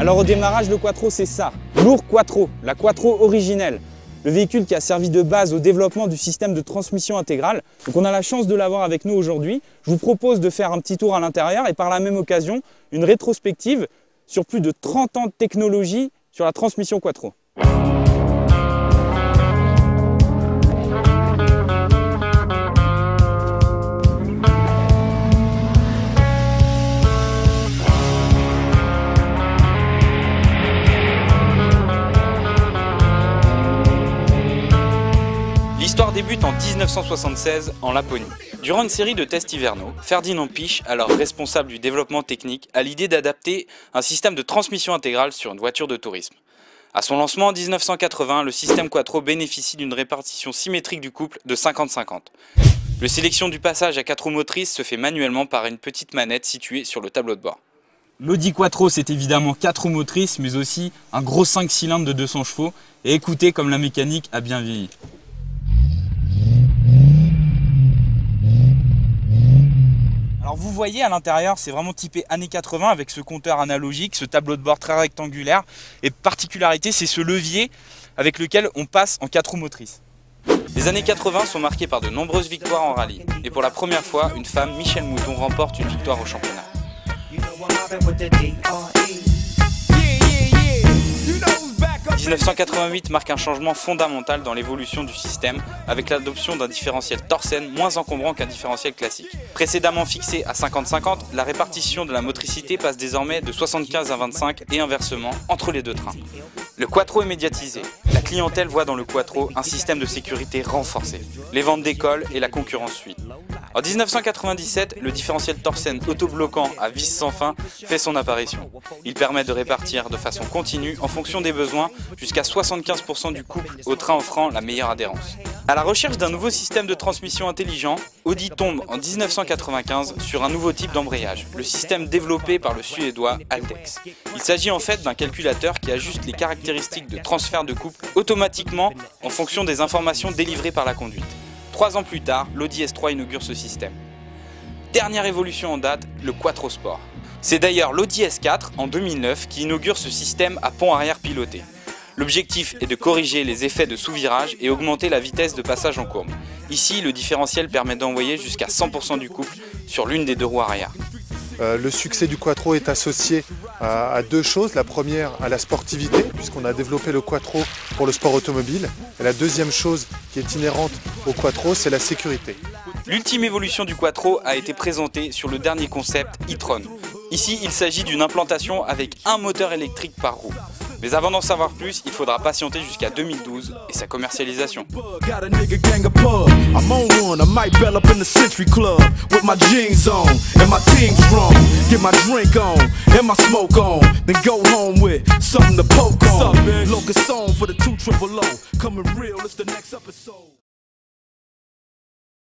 Alors au démarrage, le Quattro c'est ça, lourd Quattro, la Quattro originelle. Le véhicule qui a servi de base au développement du système de transmission intégrale. Donc on a la chance de l'avoir avec nous aujourd'hui. Je vous propose de faire un petit tour à l'intérieur et par la même occasion, une rétrospective sur plus de 30 ans de technologie sur la transmission Quattro. L'histoire débute en 1976 en Laponie. Durant une série de tests hivernaux, Ferdinand Piëch, alors responsable du développement technique, a l'idée d'adapter un système de transmission intégrale sur une voiture de tourisme. À son lancement en 1980, le système Quattro bénéficie d'une répartition symétrique du couple de 50-50. La sélection du passage à 4 roues motrices se fait manuellement par une petite manette située sur le tableau de bord. L'Audi Quattro, c'est évidemment 4 roues motrices, mais aussi un gros 5 cylindres de 200 chevaux. Et écoutez comme la mécanique a bien vieilli. Alors vous voyez à l'intérieur, c'est vraiment typé années 80 avec ce compteur analogique, ce tableau de bord très rectangulaire. Et particularité, c'est ce levier avec lequel on passe en 4 roues motrices. Les années 80 sont marquées par de nombreuses victoires en rallye. Et pour la première fois, une femme, Michèle Mouton, remporte une victoire au championnat. 1988 marque un changement fondamental dans l'évolution du système avec l'adoption d'un différentiel Torsen moins encombrant qu'un différentiel classique. Précédemment fixé à 50-50, la répartition de la motricité passe désormais de 75 à 25 et inversement entre les deux trains. Le Quattro est médiatisé. La clientèle voit dans le Quattro un système de sécurité renforcé. Les ventes décollent et la concurrence suit. En 1997, le différentiel Torsen autobloquant à vis sans fin fait son apparition. Il permet de répartir de façon continue en fonction des besoins jusqu'à 75% du couple au train offrant la meilleure adhérence. À la recherche d'un nouveau système de transmission intelligent, Audi tombe en 1995 sur un nouveau type d'embrayage, le système développé par le suédois Haldex. Il s'agit en fait d'un calculateur qui ajuste les caractéristiques de transfert de couple automatiquement en fonction des informations délivrées par la conduite. 3 ans plus tard, l'Audi S3 inaugure ce système. Dernière évolution en date, le Quattro Sport. C'est d'ailleurs l'Audi S4 en 2009 qui inaugure ce système à pont arrière piloté. L'objectif est de corriger les effets de sous-virage et augmenter la vitesse de passage en courbe. Ici, le différentiel permet d'envoyer jusqu'à 100% du couple sur l'une des deux roues arrière. Le succès du Quattro est associé à 2 choses. La première, à la sportivité, puisqu'on a développé le Quattro pour le sport automobile. Et la deuxième chose qui est inhérente au Quattro, c'est la sécurité. L'ultime évolution du Quattro a été présentée sur le dernier concept e-tron. Ici, il s'agit d'une implantation avec un moteur électrique par roue. Mais avant d'en savoir plus, il faudra patienter jusqu'à 2012 et sa commercialisation.